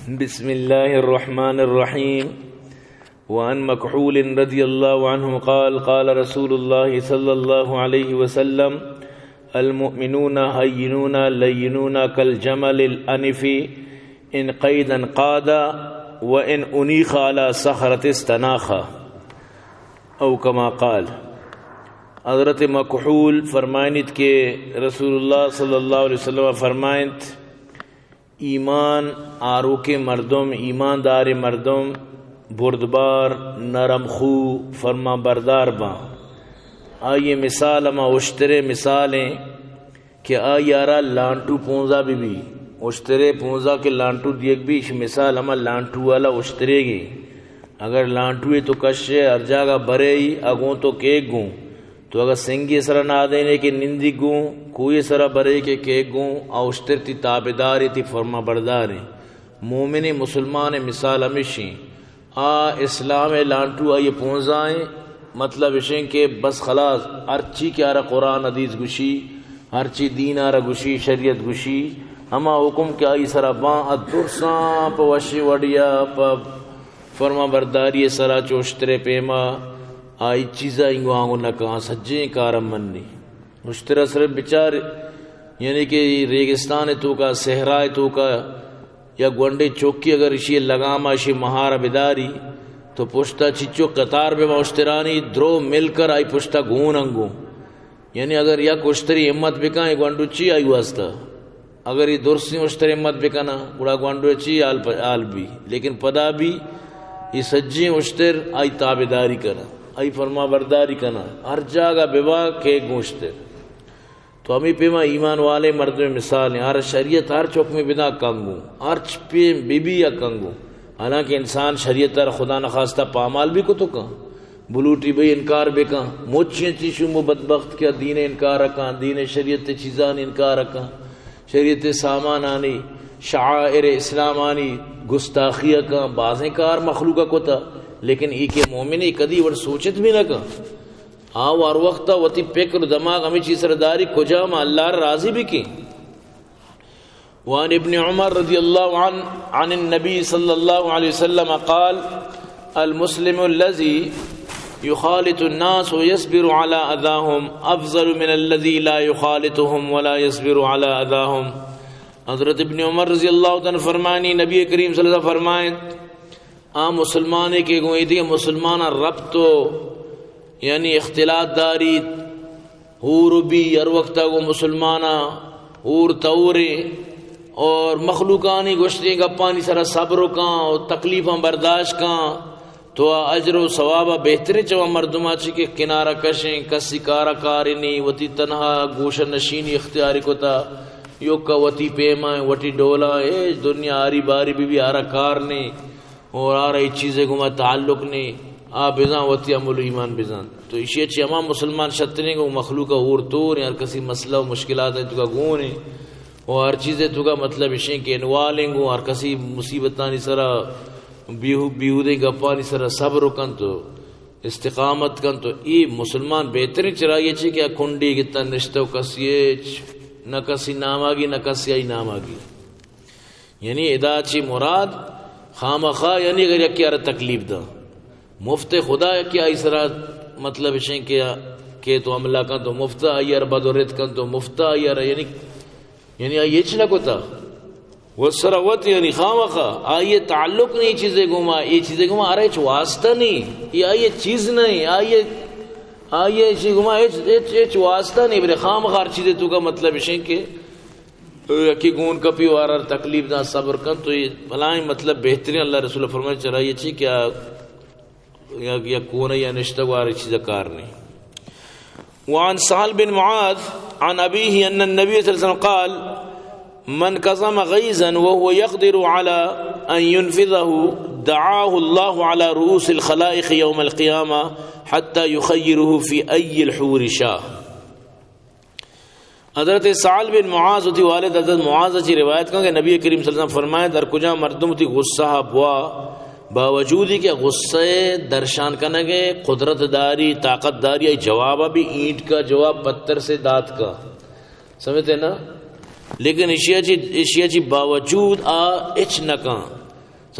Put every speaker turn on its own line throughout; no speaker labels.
بسم الله الرحمن الرحيم. وعن مكحول رضي الله عنه قال قال رسول الله صلى الله عليه وسلم المؤمنون هينون لينون كالجمل الأنف إن قيدا قادا وإن أنيخ على صخرة استناخا او كما قال. حضرت مکحول فرمائنت کہ رسول اللہ صلی اللہ علیہ وسلم فرمائنت ایمان آروک مردم ایماندار مردم بردبار نرم خو فرما بردار باں. آئیے مثال اما اشترے مثالیں کہ آیارا لانٹو پونزا بھی اشترے پونزا کے لانٹو دیکھ بھی مثال اما لانٹو والا اشترے گی. اگر لانٹوئے تو کشے ہر جگہ برے ہی اگوں تو کیک گوں تو اگر سنگی سرا نہ دینے کے نندی گوں کوئی سرا برے کے کیک گوں اوشتر تی تابداری تی فرما برداری. مومن مسلمان مثال ہمیشیں اسلام لانٹو آئیے پونزائیں مطلب اشیں کہ بس خلاص ہر چی کے آرہ قرآن حدیث گشی ہر چی دین آرہ گشی شریعت گشی ہما حکم کے آئی سرا باں ادرساں پا وشی وڈیا پا فرما برداری سرا چوشترے پیما آئی چیزا انگو آنگو نکاں سجیں کارم مننی اشترہ سر بچار یعنی کہ ریگستان تو کا صحرائے تو کا یا گونڈے چوکی اگر اسی لگاما اسی مہارا بداری تو پشتا چچو قطار بے اشترانی درو مل کر آئی پشتا گون انگو یعنی اگر یک اشتری امت بکائیں گونڈو چی آئی واسطہ اگر یہ درسی اشتری امت بکنا بڑا گونڈو چی آل بھی لیکن پدا بھی یہ سجیں اشتر آئی تابداری کرنا آئی فرما برداری کرنا ہر جاگہ بیوا کے گوشتر. تو ہمیں پیما ایمان والے مرد میں مثال ہیں ہر شریعت ہر چوک میں بنا کنگو ہر چپے بی بی یا کنگو. حالانکہ انسان شریعت ہر خدا نخواستہ پامال بھی کو تو کہاں بلوٹی بھئی انکار بے کہاں موچیاں چیشو مو بدبخت کیا دین انکار رکھاں دین شریعت چیزان انکار رکھاں شریعت سامان آنی شعائر اسلام آنی گستاخیہ کا بازیں کار مخلوقہ کو تھا لیکن ای کے مومنی کدی ور سوچت بھی نہ کہا آو اور وقتا وطی پکر دماغ ہمیں چیز سرداری کجا ما اللہ راضی بھی کی. وعن ابن عمر رضی اللہ عنہ عن النبی صلی اللہ علیہ وسلم قال المسلم الذي يخالط الناس ويصبر على اذاهم افضل من الذي لا يخالطهم ولا يصبر على اذاهم. حضرت ابن عمر رضی اللہ عنہ فرمانی نبی کریم صلی اللہ علیہ وسلم فرمائیں مسلمانے کے گوئی تھی مسلمانہ رب تو یعنی اختلاط داری ہور بھی ہر وقت کو مسلمانہ ہور تورے اور مخلوقانی گوشتی گپانی سرا صبر کاں اور تکلیفاں برداشت کاں تو اجر و ثوابہ بہترین چوا مردمہ چی کے کنارہ کشیں کسی کارہ کارنی وتی تنہا گوشہ نشینی اختیاری کو تا یو کا وتی پیمائیں وٹی ڈولا اے دنیا آری باری بھی آرہ کار نہیں اور آ رہی چیزیں گما تعلق نہیں آ بزاں وتی عمل ایمان بزاں. تو اسی اچھی امام مسلمان شتریں گے مخلوق اور طور ہیں ہر کسی مسئلہ و مشکلات ہیں تو کا گون ہیں اور ہر چیزیں تو کا مطلب اشیں کہ انوالیں گو ہر کسی مصیبتانی سرا بیہودیں گپانی سرا صبر کن تو استقامت کن تو ای مسلمان بہترین چرائیے چھے کہ کنڈی کتا نشتہ کسیچ نہ کسی نام آگی نہ کسی آئی نام آگی یعنی ادا چی مراد خام خواہ یعنی اگر یکی آرہ تکلیف دا مفت خدا یکی آئی سرا مطلب اشیں کہ تو عملہ کن تو مفت آئی آرہ بدورت کن تو مفت آئی آرہ یعنی آئی یہ چلا کتا وہ سرا وط یعنی خام خواہ آئی تعلق نہیں چیزیں گما یہ چیزیں گما آرہ ایچ واسطہ نہیں یہ آئی چیز نہیں آئی ایچی گما ایچ واسطہ نہیں بلے خام خواہ چیزیں تو کا مطلب اشیں کہ یکی گون کپی وارا تکلیف دا صبر کن تو یہ بلائیں مطلب بہترین اللہ رسول فرمائے چرائیے چی کیا یا کون یا نشتہ وارا چیزا کار نہیں. وعن سہل بن معاذ عن ابیہ ان النبی صلی اللہ علیہ وسلم قال من قضم غیزا وهو يقدر على ان ينفذه دعاه الله على رؤوس الخلائق يوم القيامة حتى يخيره في اي الحور شاء. حضرت سعال بن معاذ ہوتی والد حضرت معاذ کی روایت کہاں کہ نبی کریم صلی اللہ علیہ وسلم فرمائے در کجا مردم ہوتی غصہ بوا باوجود ہی کہ غصے درشان کنگے قدرت داری طاقت داری جوابہ بھی اینٹ کا جواب پتھر سے دات کا سمجھتے نا لیکن اشیاء چی باوجود اچ نکاں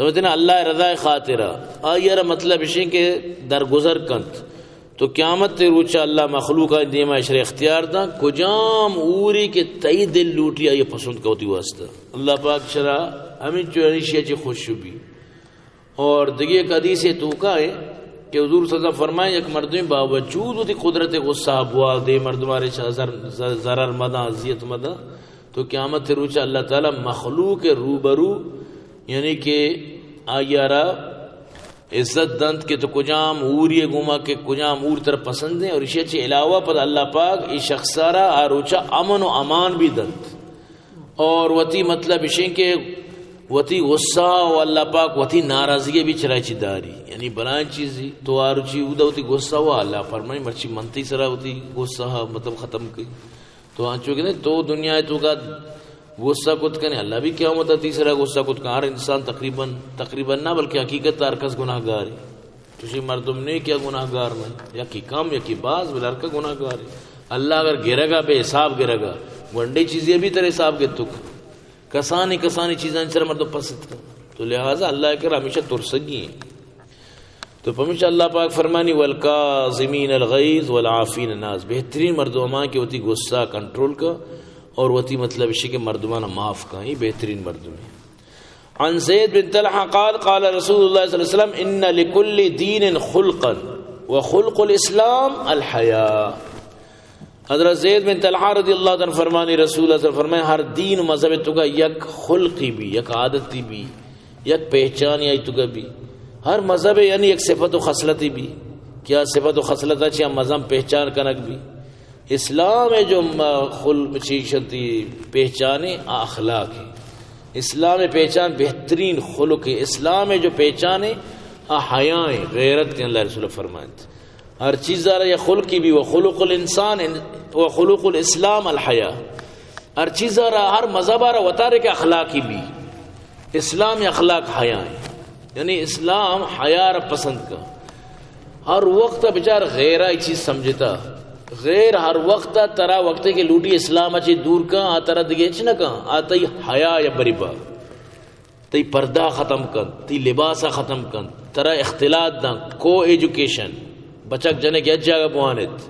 سمجھتے نا اللہ رضا خاطرہ آئیر مطلب اسی کہ درگزر کنت تو قیامت تے روچا اللہ مخلوقہ دیما اشر اختیار دا کجام اوری کے تئی دل لوٹی آئی پسند کوتی واسطہ اللہ پاک شرع ہمیں جو انیشیہ چی خوش شبی. اور دیکھئے ایک حدیث توقع ہے کہ حضور صلی اللہ علیہ وسلم فرمائیں ایک مردمی باوجود ہوتی قدرت غصہ بوا دے مردمارے ضرر مدہ عذیت مدہ تو قیامت تے روچا اللہ تعالی مخلوق روبرو یعنی کہ آیارا عزت دند کے تو کجام اوری گما کے کجام اور طرف پسند ہیں اور اسی اچھے علاوہ پر اللہ پاک ای شخصارا آروچا امن و امان بھی دند اور وتی مطلب اسی کہ وتی غصہ و اللہ پاک وتی ناراضگی بھی چرائی چی داری یعنی بلائیں چیزی تو آروچی اودا وتی غصہ و اللہ فرمائی مرچی منتی سرا وتی غصہ مطلب ختم کی تو آنچو کہ تو دنیا تو کا غصہ کت کنے اللہ بھی کیا ہوتا تیسرا غصہ کت کہا ہر انسان تقریباً نہ بلکہ حقیقت تارکس گناہ گار ہے توشی مردم نے کیا گناہ گار نہیں یا کی کم یا کی باز بلار کا گناہ گار ہے. اللہ اگر گرے گا بے حساب گرے گا ونڈی چیزیں بھی تر حساب گے تک کسانی چیزیں سر مردم پسند کر تو لہٰذا اللہ کے ہمیشہ ترسگی ہیں. تو ہمیشہ اللہ پاک فرمانی والکاظمین الغیظ والعافین الناس بہترین مردمان کی ہوتی غصہ کنٹرول کا اور وتی مطلب اسی کے مردمانہ معاف کا ہی بہترین مردم ہے. عن زید بن طلحہ قال قال رسول اللہ صلی اللہ علیہ وسلم ان لکل دین خلقا وخلق الاسلام الحیاء. حضرت زید بن طلحہ رضی اللہ عنہ فرمانی رسول اللہ صلی اللہ علیہ وسلم فرمائے ہر دین و مذہب تو کا یک خلقی بھی یک عادتی بھی یک پہچان یا تو کا بھی ہر مذہب یعنی ایک صفت و خصلتی بھی کیا صفت و خصلت اچھی مذہب پہچان کنک بھی اسلام ہے جو خلقی پہچان اخلاق ہے. اسلام پہچان بہترین خلق ہے. اسلام ہے جو پہچان حیا ہے غیرت کے اللہ رسول فرمائے ہر چیز آ رہا ہے خلقی بھی وہ خلق الانسان و خلق الاسلام الحیا. ہر چیز آ رہا ہر مذہب آ رہا وطارے کے اخلاقی بھی اسلام اخلاق حیا ہے یعنی اسلام حیا پسند کا ہر وقت بچار غیرہ چیز سمجھتا غیر ہر وقت ترا وقت کے لوٹی اسلام اچھی دور کا ترا دگیچ نہ کہاں آتا ہی حیا یا بریبا تی پردہ ختم کن تی لباسہ ختم کن ترا اختلاط دن کو ایجوکیشن بچک جنے کی اجاگا بوانت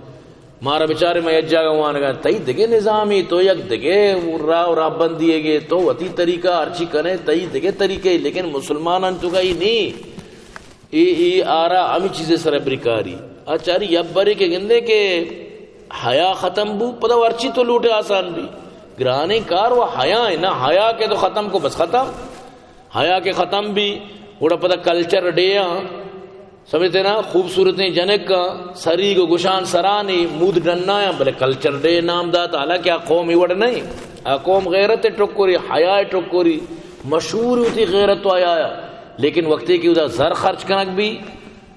مارا بچارے میں اجاگا بوانگا تی دگے نظامی تو یک دگے راہ راہ بند دیے گے تو وطی طریقہ ارچی کنے تی دگے طریقے لیکن مسلمانان تو گئی نہیں ای آرہ امی چیزیں سر بریکاری اچاری یب بری کے گندے کے حیا ختم بو پتہ ورچی تو لوٹے آسان بھی گرانے کار وہ حیا ہے نا حیا کے تو ختم کو بس ختم حیا کے ختم بھی وڑا پتہ کلچر ڈے سمجھتے نا خوبصورتیں جنک کا سری کو گشان سرانی مود ڈننا ہے بلے کلچر ڈے نام داتا حالانکہ قوم ہی وڑ نہیں قوم غیرت ٹکوری حیا ٹکوری مشہور ہوتی غیرت تو آیا لیکن وقتی کی ادھا زر خرچ کنک بھی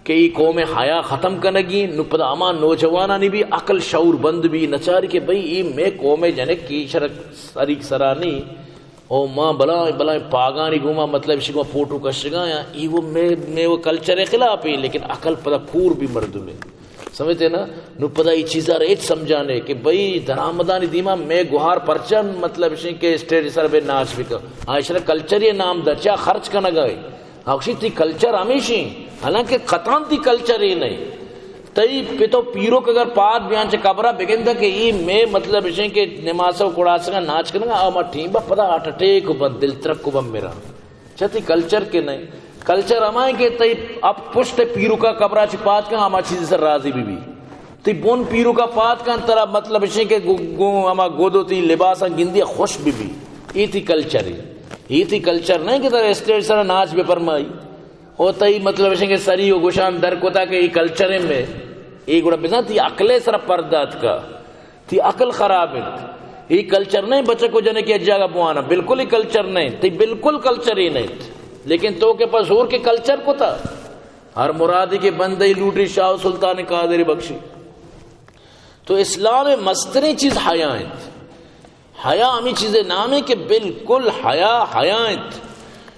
کہ ای قوم حیا ختم کنگی نو پدا اما نوجوانا نی بھی عقل شعور بند بھی نچاری کہ بھئی ای میں قوم جنک کی شرک سریک سرانی او ماں بلائیں پاگانی گوما مطلب شکو فوٹو کشگا یا ای وہ میں وہ کلچر خلاف ہی لیکن عقل پدا پور بھی مرد میں سمجھتے نا نو پدا ای چیزا ریچ سمجھانے کہ بھئی درامدانی دیما میں گوھار پرچن مطلب شکو کہ اسٹیج سر بے ناچ بکا آئیشرہ کلچر یہ نام دا چاہ خرچ کا نگائی آخشی تی کلچر ہمیشی حالانکہ قطان تی کلچر ہی نہیں تی پیتو پیرو کے اگر پات بیان چے کبرہ بگن دا کہ ای میں مطلب اسے کہ نمازہ کڑا سکا ناچ کرنگا آما ٹیم با پدا آٹھٹے کو بند دل ترک کو بند میرا چاہتی کلچر کے نہیں کلچر ہمائیں کہ تی اب پشت پیرو کا کبرہ چے پات کا آما چیزی سر راضی بھی تی بون پیرو کا پات کا انترہ مطلب اسے کہ آما گودو تی لباسا گندی خوش بھی ای تی کلچر ہی یہ تھی کلچر نہیں کہ تر اسٹیج سر ناچ بے فرمائی ہوتا ہی مطلب ہے کہ سری و گشان در کو تا کہ یہ کلچر میں ایک گوڑا بزن تھی عقلے سر پردات کا تھی عقل خراب ہے یہ کلچر نہیں بچہ کو جنے کی اجاگا بوانا بالکل ہی کلچر نہیں تھی بالکل کلچر ہی نہیں لیکن تو کے پاس اور کے کلچر کو تھا ہر مرادی کے بندے لوٹی شاہ سلطان قادر بخشی. تو اسلام مستری چیز حیا ہے. حیا ہمیں چیزیں نام ہے کہ بالکل حیات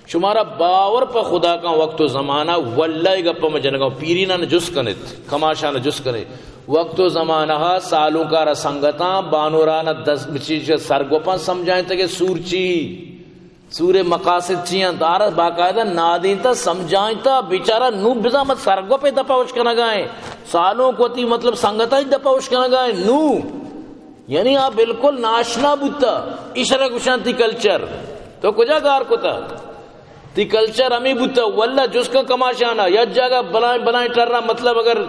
شمارا باور پا خدا کا وقت و زمانہ واللہ گپا میں جنگاں پیرینا نہ جس کنت کماشا نہ جس کنے وقت و زمانہ سالوں کا رسنگتاں بانورانا 10 بچیش سرگوپاں سمجھائیں تک سورچی سورہ مقاصد چیاں دارت باقاعدہ نادینتا سمجھائیتا بیچارہ نو بزا مت سرگو پہ دپاوش کرنا گائیں سالوں کو تی مطلب سنگتا ہی دپاوش کرنا گائیں نو یعنی آپ بالکل ناشنا بوتا اشارہ کشان تی کلچر تو کجا گار کو تا تی کلچر ہمیں بوتا واللہ جس کا کماشانا یا جگہ بنائیں ٹرنا مطلب اگر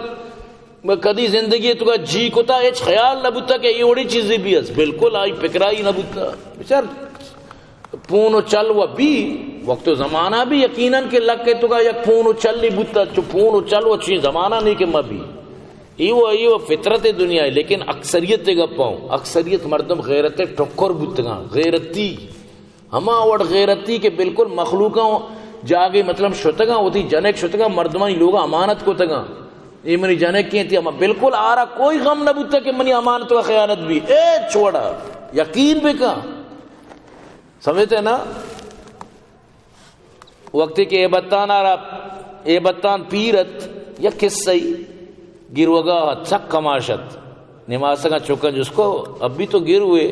کدی زندگی تو کا جی کو تا ایچ خیال نہ بوتا کہ یہ اوڑی چیزیں بھی ہے بالکل آئی پکرائی نہ بوتا بچار پونو چل و بھی وقت و زمانہ بھی یقیناً کہ لگ کے تو کا یک پونو چل لی بوتا چو پونو چل و چیز زمانہ نہیں کہ مبی ایو فطرت دنیا ہے لیکن اکثریت تے گپاؤں اکثریت مردم غیرت ٹکر بوتگاں غیرتی ہما وڑ غیرتی کہ بالکل مخلوقاں جاگے مطلب شتگاں ہوتی جنک شتگاں مردمانی لوگاں امانت کو تگاں یہ منی جنک کی تھی بالکل آرہ کوئی غم نہ بوتا کہ منی امانت و خیانت بھی چھوڑا یقین بھی کہاں سمجھتے نا وقتی کہ اے بتان پیرت یا قصہ گروگا چک کماشت نماز کا چوکن جس کو اب بھی تو گر ہوئے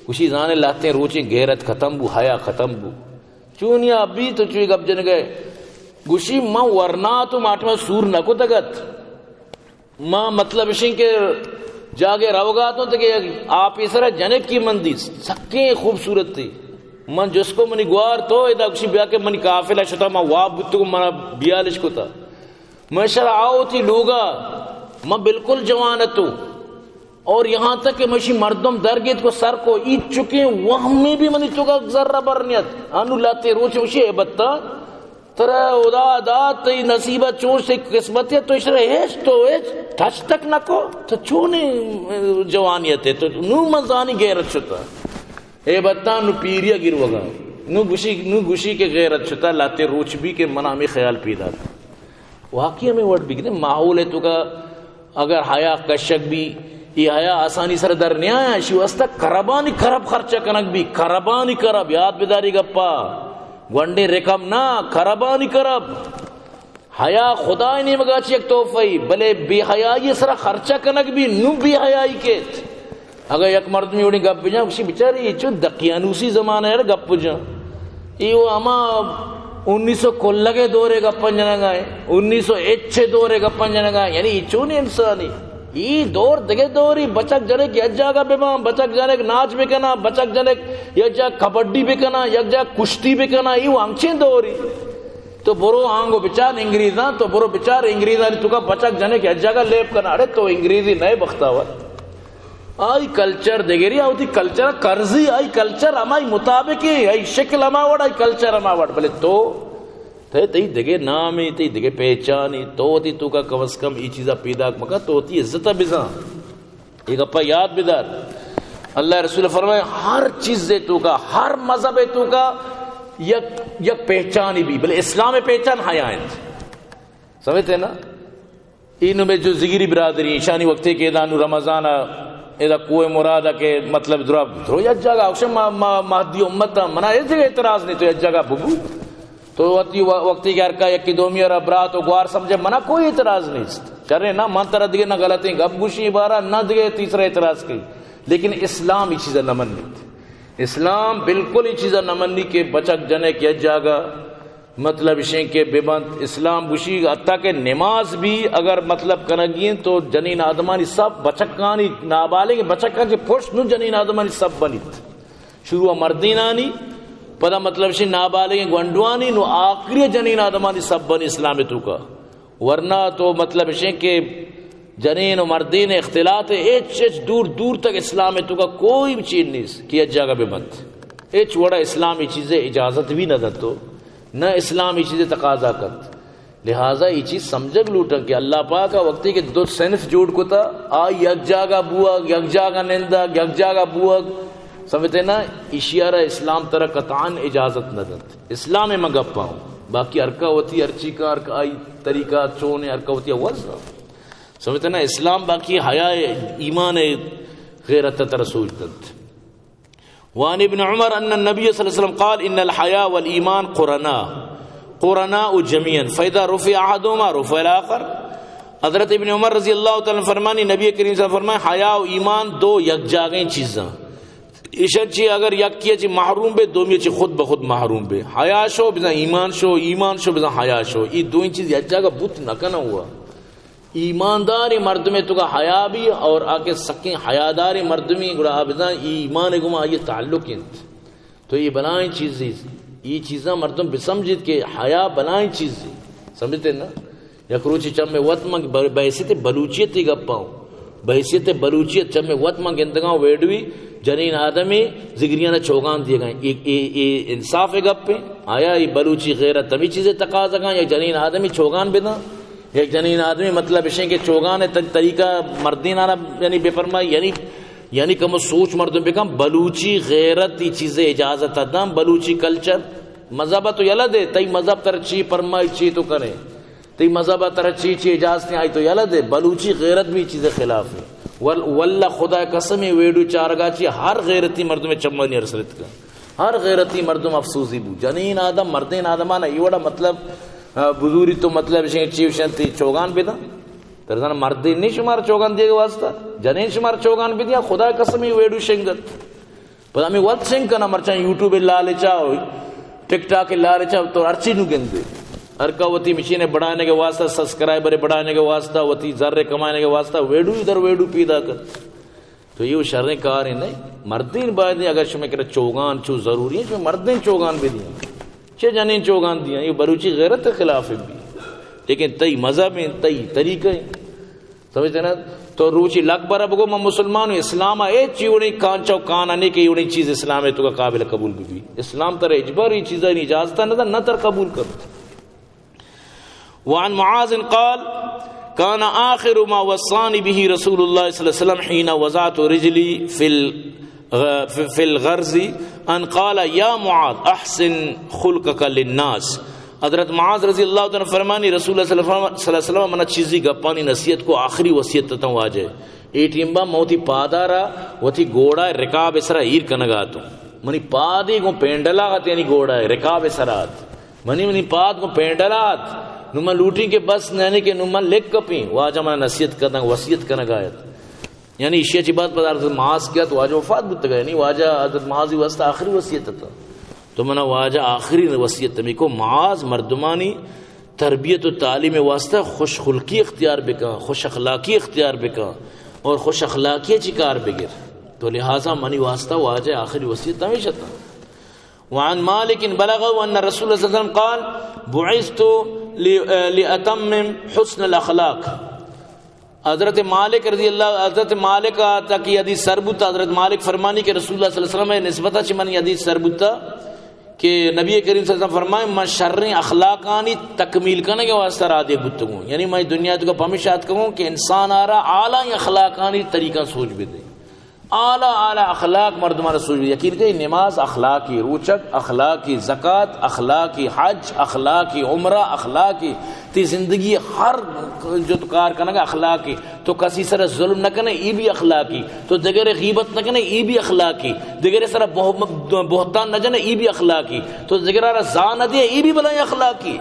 کچھ زانے لاتے ہیں روچیں غیرت ختم بو حیا ختم بو چونیا اب بھی تو چوئی گب جن گئے گوشی ماں ورنا تو ماٹ میں سور نہ کو تگت ماں مطلب اشیں کے جاگے روگا تو تک آپ اس طرح جنک کی مندی سکیں خوبصورت تھی من جس کو منی گوار تو ادا کسی بیا کے منی کافلہ شتا ماں واب بتو کو منا بیالش کو تا میں شرع آؤ تھی لوگا میں بالکل جوانت ہوں اور یہاں تک کہ مشی مردم درگیت کو سر کو ایت چکے وہاں میں بھی منی تو کا ذرہ برنیت انو لاتے روچے وشی اے بتا ترہ ادا دا تی نصیبہ چور سے قسمت ہے تو اس رہے ہیچ تو ہیچ ٹچ تک نہ کو تو چونے جوانیت ہے تو نو مزانی غیرت شتا اے بتا نو پیریا گر وگا نو گوشی کے غیرت شتا لاتے روچ بھی کے منہ ہمیں خیال پیدا تھا واقعی ہمیں وڈ بھی ماحول ہے تو کا اگر حیا کشک بھی یہ حیا آسانی سر در نہیں آیا شی واسطہ کربانی کرب خرچہ کنک بھی کربانی کرب یاد بیداری گپا گونڈے رقم نہ کربانی کرب حیا خدا نہیں مگاچی ایک توفی بلے بے حیائی سر خرچہ کنک بھی نو بے حیائی کیت اگر یک مرد میں اڑی گپ جاں کسی بیچاری چو دقیانوسی زمانہ ہے گپ جاں یہ اما 1900 کل لگے دورے گپن جنگ آئے 1901 دورے گپن جنگ آئے یعنی چونی انسانی یہ دور دگے دوری بچک جنک یک جاگہ بیمام بچک جنک ناچ بکنا بچک جنک یک جاگ کبڈی بکنا یک جاگ کشتی بکنا یہ انچیں دوری تو برو آنگو بچار انگریزاں تو برو بچار انگریزاں تو کا بچک جنک یک جاگہ لیپ کنا ارے تو انگریزی نئے بختاور آئی کلچر دیگری آئی کلچر کرزی آئی کلچر ہمائی مطابقی آئی شکل ہما وڑ آئی کلچر ہما وڑ بلے تو تی دیگے نامی تی دیگے پہچانی تو تی تو کا کم از کم ای چیزا پیدا مکا تو تی عزت بزاں ایک اپا یاد بدار اللہ رسول فرمائے ہر چیز دے تو کا ہر مذہب تو کا یک پہچانی بھی بلے اسلام پہچان حیائت سمجھتے نا انہوں میں جو زگیری برادری شانی وقتے کے دانو رمضان ایدہ کوئی مرادہ کے مطلب درو یک جگہ اوشم مہدی امتا منع اس جگہ اعتراض نہیں تو یک جگہ بگو تو وقتی کہ ارکا یکی دومی اور برات و گوار سمجھے منع کوئی اعتراض نہیں چرے نہ من طرح دیگے نہ غلطیں گب گوشی بارا نہ دیگے تیسرا اعتراض کی لیکن اسلام یہ چیزیں نہ مننی اسلام بالکل یہ چیزیں نہ مننی کہ بچک جنے کی یک جگہ مطلب شیں کے ببند اسلام گوشی حتیٰ کہ نماز بھی اگر مطلب کنگین تو جنین آدمانی سب بچکانی نابالے کے بچکان کے پوشت نو جنین آدمانی سب بنیت شروع مردینانی پدا مطلب شیں نابالے کے گونڈوانی نو آخری جنین آدمانی سب بنی اسلام تو کا ورنہ تو مطلب شیں کہ جنین و مردین اختلاط ہے ایچ دور دور تک اسلام تو کا کوئی بھی چیز نہیں کیا جاگہ ببند ایچ وڑا اسلامی چیزیں اجازت بھی نہ دتو نہ اسلام یہ چیزیں تقاضا کرت لہٰذا یہ چیز سمجھگ لوٹا کہ اللہ پاک وقتی کہ دو صنف جوڑ کو تا آئی یک جاگہ بوگ یک جاگہ نندگ یک جاگہ بوگ سمجھتے نا اشیارہ اسلام طرح قطعاً اجازت نہ دت اسلام میں گپ پاؤں باقی ارکا ہوتی ارچی کا ارکا آئی طریقہ چونے ارکا ہوتی وزن سمجھتے نا اسلام باقی حیا ایمان غیرت رسول دت وعن ابن عمر ان النبي صلى الله عليه وسلم قال ان الحياء والايمان قرناء جميعا فاذا رفع احدهما رفع الاخر حضرت ابن عمر رضی اللہ تعالی عنہ فرمانی نبی کریم صلی اللہ علیہ وسلم فرمائے حیا و ایمان دو یک جاگیں چیزاں ایشا چی اگر یک کیا چی محروم بے دومی چی خود بخود محروم بے حیا شو بزن ایمان شو ایمان شو بزن حیا شو یہ دو چیز یک جگہ بوت نکنا ہوا ایمانداری مردمی تو کا حیا بھی اور آکے سکیں حیاداری مردمی گڑا بزن ایمان گما یہ تعلق انت تو یہ بنائیں چیزیں یہ چیزاں مردم بسمجھت کہ حیا بنائیں چیزیں سمجھتے نا یک روچی چم میں وط منگ بحیثیت بلوچیت ہی گپ پاؤں بحیثیت بلوچیت چم میں وط منگ اندگاں ویڈوی جنین آدمی زگریاں نے چوگان دیے گئے انصاف گپ پہ آیا یہ بلوچی غیرت تمی چیزیں تقاضا گئیں یک جنین آدمی چوگان بنا ایک جنین آدمی مطلب اشیں کہ چوگان طریقہ مردین آنا یعنی بے فرمائی یعنی کم سوچ مردوں پہ کم بلوچی غیرت یہ چیزیں اجازت دم بلوچی کلچر مذہب تو یلا دے تئی مذہب ترچی فرمائی چی تو کریں تئی مذہب ترچی چی اجازتیں آئی تو یلا دے بلوچی غیرت بھی چیزیں خلاف ہے واللہ خدا قسم ویڈو چارگا چی ہر غیرتی مردوں میں چمانی ارسلت کا ہر غیرتی مردم افسوسی بو جنین آدم مردین آدمانا یہ وڑا مطلب بزوری تو مطلب چیوشنتی چوگان بھی دا ترزان مردین نہیں شمار چوگان دیے گا واسطہ جنین شمار چوگان بھی دیا خدا قسمی ویڈو شنگت پس ہمیں وقت شنگ کنا مرچان یوٹیوب لالے چاہو ٹک ٹاک لالے چاہو تو ارچی نو گندے ارکا وطی مشینیں بڑھانے کے واسطہ سبسکرائبر بڑھانے کے واسطہ وطی ذرے کمانے کے واسطہ ویڈو ادھر ویڈو پیدا کر تو یہ شریں کار ہیں نہیں مردین باید دیں اگر شمیں کرے چوگان چو ضروری ہے شمیں مردین چوگان بھی دیں چھ جنین چوگان دیا یہ بلوچی غیرت خلاف بھی لیکن تئی مذہب ہیں تئی طریقہ ہیں سمجھتے نا تو روچی لگ برا بگو میں مسلمان ہوں اسلام اے چیوڑی کانچاو کانانے کے یوڑی چیز اسلام ہے تو کا قابل قبول بھی اسلام تر اجبار یہ چیزیں اجازتہ نہ تر قبول کر وعن معاذ قال كان آخر ما وصاني به رسول الله صلى الله عليه وسلم حين وضعت رجلي في الغرز ان قال يا معاذ احسن خلقك للناس حضرت معاذ رضی اللہ عنہ فرمانی رسول اللہ صلی اللہ علیہ وسلم منا چیزی گپانی نصیحت کو آخری وصیت تتا واجے ای ٹیمبا موتی پادارا وتی گوڑا رکاب اسرا ایر کنگاتو منی پادی کو پینڈلات یعنی گوڑا رکاب اسرات منی پاد کو پینڈلات نما لوٹی کے بس نہنے کے نما لکھ کپیں واجہ منا نصیحت کرنا وصیت کنگایت یعنی اشیاء چی بات پر حضرت معاذ کیا تو واجہ وفات بتا گئے نہیں واجہ حضرت معاذ واسطہ آخری وصیت تھا تو منا واجہ آخری وصیت تمی کو معاذ مردمانی تربیت و تعلیم واسطہ خوش خلقی اختیار بکا خوش اخلاقی اختیار بکا اور خوش اخلاقی چکار بگر تو لہذا منی واسطہ واجہ آخری وصیت ہمیشہ تھا وعن مالک بلغ ان رسول اللہ صلی اللہ علیہ وسلم قال بعثت لأتمم حسن الاخلاق حضرت مالک رضی اللہ حضرت مالک آتا کی حدیث سربتا حضرت مالک فرمانی کہ رسول اللہ صلی اللہ علیہ وسلم نسبتا چی منی حدیث سربتا کہ نبی کریم صلی اللہ علیہ وسلم فرمائے میں شر اخلاقانی تکمیل کرنے کے واسطہ را دے گتگوں یعنی میں دنیا تو کا پہمشات کروں کہ انسان آرہا اعلیٰ اخلاقانی طریقہ سوچ بھی دے اعلیٰ اخلاق مردمان سوچ بھی یقین کہ نماز اخلاقی روچک اخلاقی زکوٰۃ اخلاقی حج اخلاقی عمرہ اخلاقی تی زندگی ہر جو تو کار کرنا اخلاقی تو کسی سر ظلم نہ کرنے ای بھی اخلاقی تو دگر غیبت نہ کرنے ای بھی اخلاقی دگر سر بہتان نہ جانے ای بھی اخلاقی تو دگر زان نہ دیا ای بھی بلائیں اخلاقی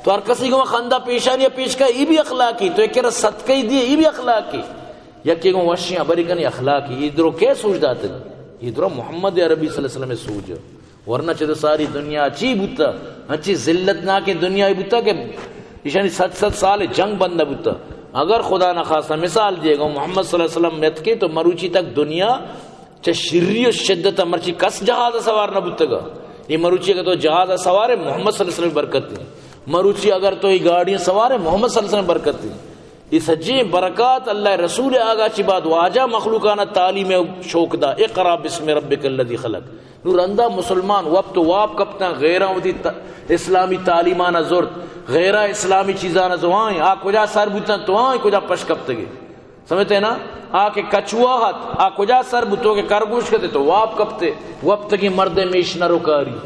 تو ہر کسی کو خندہ پیشانی پیش کا ای بھی اخلاقی تو ایک صدقہ ہی دیے ای بھی اخلاقی یکی کو وشیاں بری کنی اخلاقی یہ درو کیا سوچ داتے یہ درو محمد عربی صلی اللہ علیہ وسلم میں سوچ ورنہ چاہتے ساری دنیا اچھی بوتا اچھی ذلت نہ کہ دنیا ہی بوتا کہ اشانی 7 سال جنگ بندہ بوتا اگر خدا نخواستہ مثال دیے گا محمد صلی اللہ علیہ وسلم مت کے تو مروچی تک دنیا چاہ شری و شدت مرچی کس جہاز سوار نہ بوتا گا یہ مروچی اگر تو جہاز سوار ہے محمد صلی اللہ علیہ وسلم برکت دی مروچی اگر تو یہ گاڑیاں سوار ہے محمد صلی اللہ علیہ وسلم برکت دی اس حجی برکات اللہ رسول آگا چی بات واجہ مخلوقانہ تعلیم شوق دا اقرا بسم ربک الذی خلق نور اندہ مسلمان وقت واپ کپتا غیرہ ہوتی اسلامی تعلیمانہ زورت غیرہ اسلامی چیزانہ زوائیں کجا سر بوتا تو آئیں کجا پش کپتے گے سمجھتے ہیں نا کے کچوا ہاتھ کجا سر بوتو کے کرگوش کرتے تو واپ کپتے وقت کی مرد میش نہ رکاری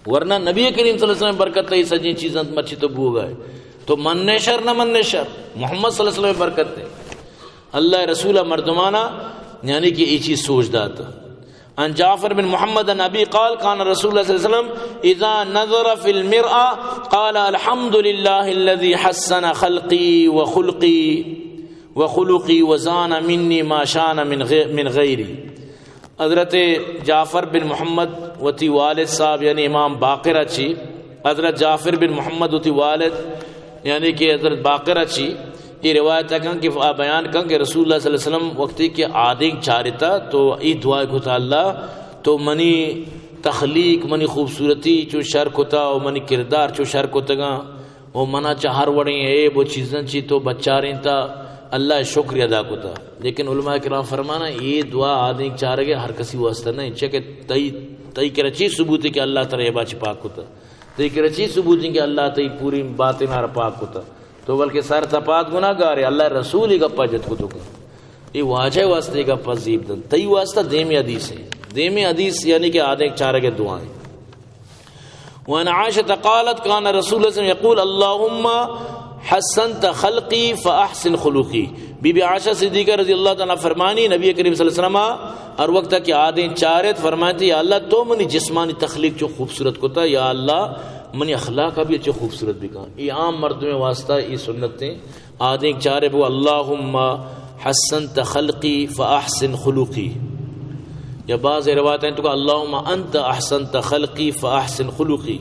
ورنہ نبی کریم صلی اللہ علیہ وسلم برکت لئی سجی چیزاں مچھی تو بو گئے تو من شر نہ من شر محمد صلی اللہ علیہ وسلم برکت دے اللہ رسول مردمانہ یعنی کہ یہ چیز سوچ داتا ان جعفر بن محمد نبی قال كان رسول اللہ صلی اللہ علیہ وسلم اذا نظر في المرآة قال الحمد لله الذي حسن خلقي وخلقي وزان مني ما شان من غيري حضرت جعفر بن محمد وتی والد صاحب یعنی امام باقر اچھی حضرت جعفر بن محمد وتی والد یعنی کہ حضرت باقر اچھی یہ روایت کن کہ بیان کن کہ رسول اللہ صلی اللہ علیہ وسلم وقتی کہ آدھیں چارتا تو ای دعا کو اللہ تو منی تخلیق منی خوبصورتی چو شرک ہوتا اور منی کردار چو شرک ہوتا گا وہ منا چہر وڑیں اے وہ چیزیں چی تو بچا رہی تا اللہ شکر ادا ہوتا. لیکن علماء کرام فرمانا یہ دعا آدھیں چاہ رہے ہر کسی واسطہ نہیں چاہے کہ تئی کے رچی ثبوت ہے کہ اللہ تعالی باچ پاک ہوتا تئی کے رچی ثبوت ہے کہ اللہ تئی پوری باتیں نہ پاک ہوتا تو بلکہ سر تپات گناہ گار ہے اللہ رسول ہی گپا جت کو تو یہ واجہ واسطے گپا زیب دن تئی واسطہ دیم حدیث ہے دیم حدیث یعنی کہ آدھے چاہ رہے دعائیں. وان عائشہ قالت کان رسول اللہ صلی اللہ علیہ وسلم یقول اللہم حسنت خلقی فاحسن خلقی. بی بی عائشہ صدیقہ رضی اللہ تعالیٰ فرمانی نبی کریم صلی اللہ علیہ وسلم اور وقت کہ آدھیں چارت فرمائے تھے یا اللہ تو منی جسمانی تخلیق جو خوبصورت کو تھا یا اللہ منی اخلاق بھی اچھے خوبصورت بھی کہاں. یہ عام مردوں میں واسطہ یہ سنتیں آدھیں چارے وہ اللہم حسنت خلقی فاحسن خلقی یا بعض روایتیں تو کہ اللہم انت احسنت خلقی فاحسن خلقی.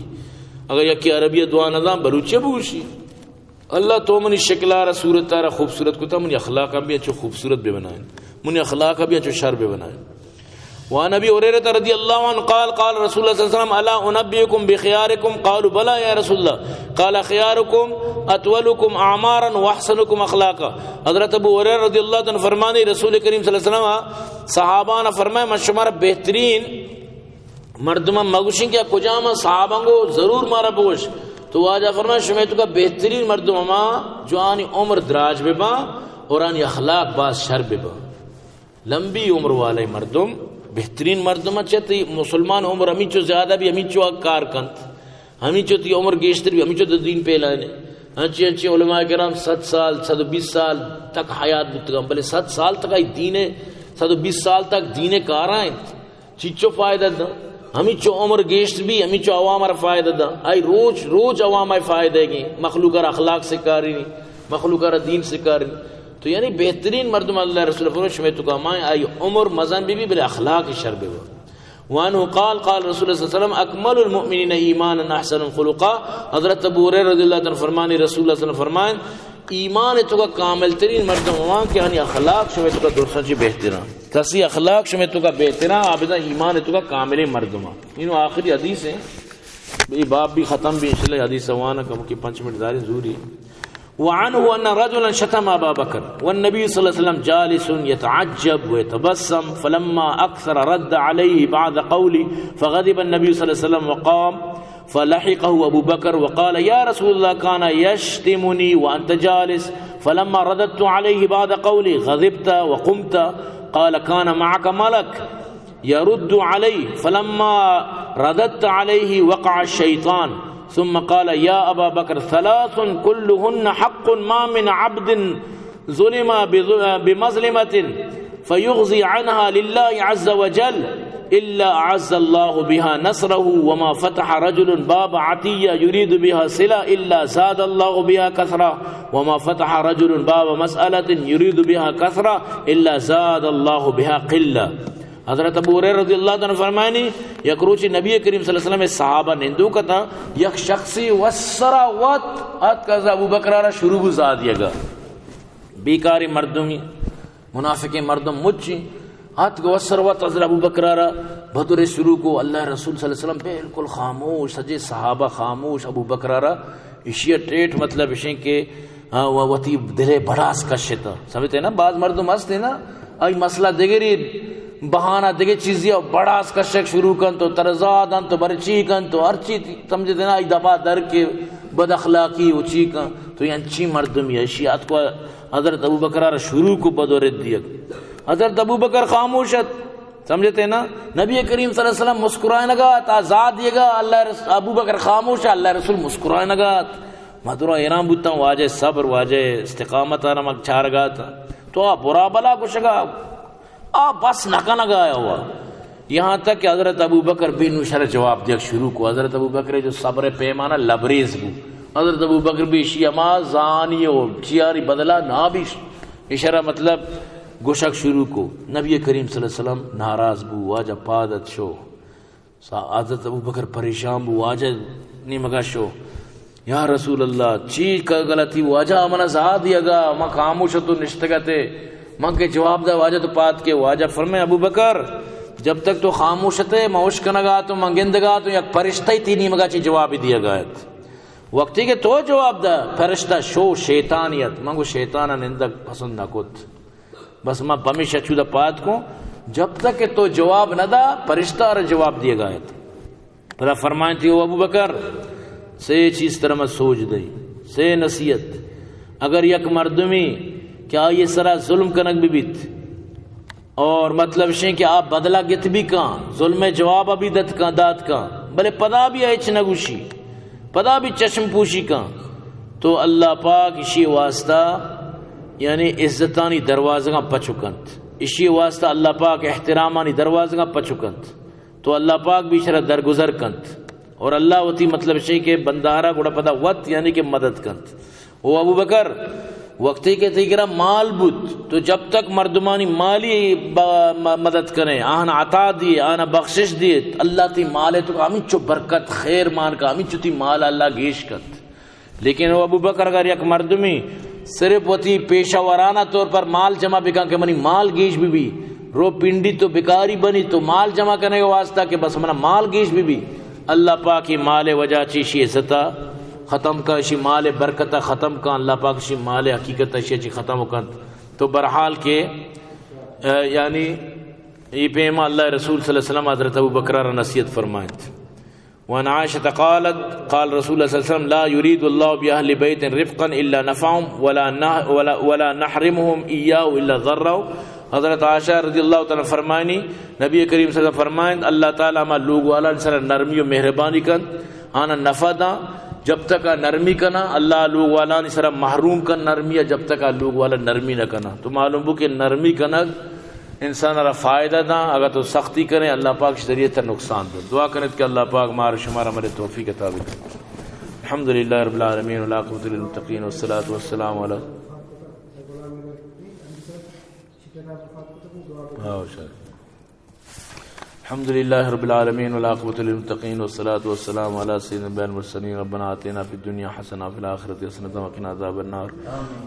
اگر یکی عربی دعا نظام بلوچے بوشی اللہ تو منی شکلہ صورت تارا خوبصورت کو تا منی اخلاق بھی اچھو خوبصورت بھی بنائیں منی اخلاق بھی اچھو شر بھی بنائیں. وعن ابی ہریرہ رضی اللہ عنہ قال قال رسول اللہ صلی اللہ علیہ وسلم الا انبئکم بخیارکم قالوا بلا یا رسول اللہ قال خیارکم اطولکم اعمارا واحسنکم اخلاقا. حضرت ابو ہریرہ رضی اللہ عنہ فرمانے رسول کریم صلی اللہ علیہ وسلم صحابہ نے فرمایا من شمار بہترین مردمہ مگوشیں کیا کجامہ صحابہ کو ضرور مارا بوش تو واجہ فرمایا شمی تو کا بہترین مردمہ جو آنی عمر دراج بے با اور آنی اخلاق باز شر بے با. لمبی عمر والے مردم بہترین مردم چاہتے مسلمان عمر ہمیں چو زیادہ بھی ہمیں چو کار کنت ہمیں چو تی عمر گیشتر بھی ہمیں چو دین پہ لائنے ہنچی ہنچی علماء کرام 100 سال 120 سال تک حیات بتگم بلے 100 سال تک آئی دین 120 سال تک دین کارائیں چیچو فائدہ دا ہمیں چو عمر گیشت بھی ہمیں چو عوام را فائدہ دا آئی روز روز عوام آئی فائدہ گی مخلوق را اخلاق سکاری نہیں مخلوق را دین سکاری نہیں. تو یعنی بہترین مردم اللہ رسول فرمائے شمی تو کامائیں آئی عمر مزن بھی بلے اخلاق شر بھی. وانہو قال قال رسول اللہ صلی اللہ علیہ وسلم اکمل المؤمنین ایمانا احسن خلقا. حضرت ابو ہریرہ رضی اللہ عنہ فرمانی رسول اللہ صلی اللہ علیہ وسلم فرمائیں ایمان تو کا کامل ترین مردم وہاں کہ یعنی اخلاق شمی تو کا درستان چی بہتران کسی اخلاق شمی تو کا بہتران آبدہ ایمان تو کا کامل مردم. انہوں آخری حدیث ہیں یہ باب بھی ختم بھی انشاءاللہ حدیث سوانا کم کی 5 منٹ داری ضروری. وعنه أن رجلا شتم أبا بكر والنبي صلى الله عليه وسلم جالس يتعجب ويتبسم فلما أكثر رد عليه بعد قولي فغضب النبي صلى الله عليه وسلم وقام فلحقه أبو بكر وقال يا رسول الله كان يشتمني وأنت جالس فلما رددت عليه بعد قولي غضبت وقمت قال كان معك ملك يرد عليه فلما رددت عليه وقع الشيطان ثم قال يا أبا بكر 3 كلهن حق ما من عبد ظلم بمظلمة فيغزي عنها لله عز وجل إلا أعز الله بها نصره وما فتح رجل باب عطية يريد بها صلة إلا زاد الله بها كثرة وما فتح رجل باب مسألة يريد بها كثرة إلا زاد الله بها قلة. حضرت ابو ہریرہ رضی اللہ عنہ فرمائنی یک روچی نبی کریم صلی اللہ علیہ وسلم صحابہ نندو کا تھا یک شخصی وسرا وط ات کا ابو بکر را شروع بزا دیا گا بیکاری مردمی منافق مردم مجھیں ات کا وسرا وط حضرت ابو بکر را بطور شروع کو اللہ رسول صلی اللہ علیہ وسلم بالکل خاموش سجے صحابہ خاموش ابو بکر را اشیاء ٹیٹ مطلب اشیں کہ وطی دلے بڑاس کشتا سمجھتے ہیں نا بعض مردم ہستے نا ای مسئلہ دیگری بہانہ دیگے چیزیں بڑا اس کا شک شروع کن تو ترزاد ان تو برچی کن تو ہر چیز سمجھتے نا دبا در کے بد اخلاقی اچھی کن تو یہ انچی مردمی اشیات کو حضرت ابو بکر شروع کو بدورت دیا. حضرت ابو بکر خاموشت سمجھتے نا نبی کریم صلی اللہ علیہ وسلم مسکرائے نگا آزاد دیے گا اللہ ابو بکر خاموش اللہ رسول مسکرائے نگا مدرہ ایران بودتا ہوں واجہ صبر واجہ استقامت آرمک چھار گا تھا تو آپ برا بلا کو شگا بس نکا نگایا ہوا یہاں تک کہ حضرت ابو بکر بے نشر جواب دیا شروع کو. حضرت ابو بکر جو صبر پیمانہ لبریز بو حضرت ابو بکر بھی شیما زانی و چیاری بدلا نہ بھی اشارہ مطلب گوشک شروع کو نبی کریم صلی اللہ علیہ وسلم ناراض بو واجہ پادت شو حضرت ابو بکر پریشان بو واجہ نیمگا شو یا رسول اللہ چیز کا غلطی واجہ منا زہا دیا گا ما خاموش تو نشتگتے من کے جواب دا واجہ تو پات کے واجہ فرمائے ابو بکر جب تک تو خاموش تے موش کنگا تو منگندگا تو یک پرشتہ ہی تینی مگا چی جواب دیا گایت وقتی کہ تو جواب دا پرشتہ شو شیطانیت منگو شیطانا نندگ پسند نہ کت بس ما پمیشہ چودہ پات کو جب تک کہ تو جواب نہ دا پرشتہ اور جواب دیا گایت پھر فرمائیں تھی ابو بکر سے چیز طرح میں سوچ دئی سے نصیحت اگر یک مردمی کیا یہ سرا ظلم کنک بھی بیت اور مطلب شیں کہ آپ بدلہ گت بھی کان ظلم جواب ابھی دت کان دات کان بلے پدا بھی ایچ نگوشی پدا بھی چشم پوشی کان تو اللہ پاک اسی واسطہ یعنی عزتانی دروازگاں پچکنت اسی واسطہ اللہ پاک احترامانی دروازگاں پچکنت تو اللہ پاک بھی شرح درگزر کنت اور اللہ ہوتی مطلب شئی کہ بندارہ گوڑا پدا وقت یعنی کہ مدد کنت وہ ابو بکر وقتی کے تیگرہ مال بود تو جب تک مردمانی مالی مدد کریں آہنا عطا دیے آہنا بخشش دیے اللہ تی مال ہے تو ہمیں چو برکت خیر مان کا ہمیں چو تی مال اللہ گیش کت لیکن وہ ابو بکر اگر یک مردمی صرف وتی پیشہ ورانہ طور پر مال جمع بکا کہ منی مال گیش بھی رو پنڈی تو بکاری بنی تو مال جمع کرنے کا واسطہ کہ بس منا مال گیش بھی اللہ پاک کی مال وجہ چیشی عزتہ ختم کا اسی مال برکتہ ختم کا اللہ پاک اسی مال حقیقت اسی ختم کن تو برحال کے یعنی یہ پیما اللہ رسول صلی اللہ علیہ وسلم حضرت ابو بکر نصیحت فرمائیں وان عائشہ قالت قال رسول اللہ صلی اللہ علیہ وسلم لا يريد الله بأهل بيت رفقا الا نفعهم ولا نحرمهم اياه الا ضروا حضرت عائشہ رضی اللہ تعالی فرمائنی نبی کریم صلی اللہ علیہ وسلم فرمائیں اللہ تعالی ما لوگ والا سر نرمی و مہربانی کن آنا نفع دا جب تک نرمی کنا اللہ لوگ والا سر محروم کن نرمی جب تک لوگ والا نرمی نہ کنا تو معلوم ہو کہ نرمی کنا انسان را فائدہ دا اگر تو سختی کریں اللہ پاک شریعت نقصان دے دعا کریں کہ اللہ پاک مار شمار ہمارے توفیق عطا فرمائے الحمدللہ رب العالمین والعاقبۃ للمتقین والصلاۃ والسلام علی الحمد لله رب العالمين والعاقبة للمتقين والصلاة والسلام على سيدنا المرسلين ربنا آتنا في الدنيا حسنة وفي الآخرة حسنة وقنا عذاب النار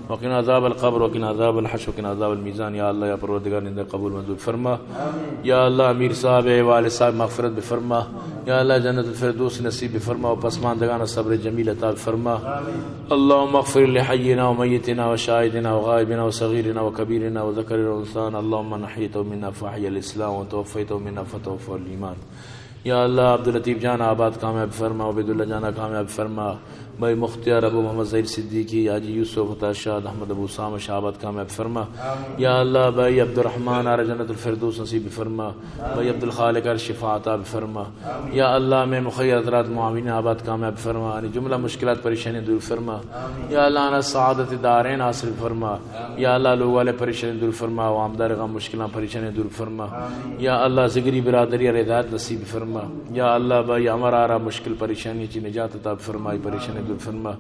وقنا عذاب القبر وقنا عذاب الحشر وقنا عذاب الميزان یا اللہ یا پروردگار نندر قبول منظور فرما یا اللہ امیر صاحب والد صاحب مغفرت بفرما یا اللہ جنت الفردوس نصیب بفرما و پسماندگان صبر جمیل عطا فرما اللهم اغفر لحينا وميتنا وشاهدنا وغائبنا وصغيرنا وكبيرنا وذكرنا وانثانا اللهم نحيته منا فحي الاسلام وتوفيته منا فتوفى الایمان یا اللہ عبداللطیف جان آباد کامیاب فرما عبید اللہ جانا کامیاب فرما بھائی مختار ابو محمد ظہیر صدیقی حاجی یوسف عطا شاد احمد ابو سام شہابت کامیاب فرما یا اللہ بھائی عبد الرحمن آر جنت الفردوس نصیب فرما بھائی عبد الخالق ار شفا عطا فرما یا اللہ میں مخیر حضرات معاون آباد کامیاب فرما یعنی جملہ مشکلات پریشانی دور فرما یا اللہ نا سعادت دارین حاصل فرما یا اللہ لوگ والے پریشانی دور فرما عوامدار غم مشکلات پریشانی دور فرما یا اللہ زگری برادری اور ہدایت نصیب فرما یا اللہ بھائی امر آرا مشکل پریشانی چی نجات عطا فرمائی پریشانی دور فرما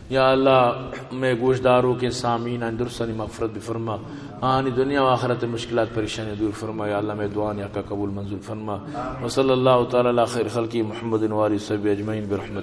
یا اللہ میں گوشداروں کے سامعین درستانی مغفرت بفرما آنی دنیا و آخرت مشکلات پریشانی دور فرما یا اللہ میں دعان یا کا قبول منظور فرما وصلی اللہ تعالی علی خیر خلقی محمد و آلہ وصحبہ اجمعین برحمت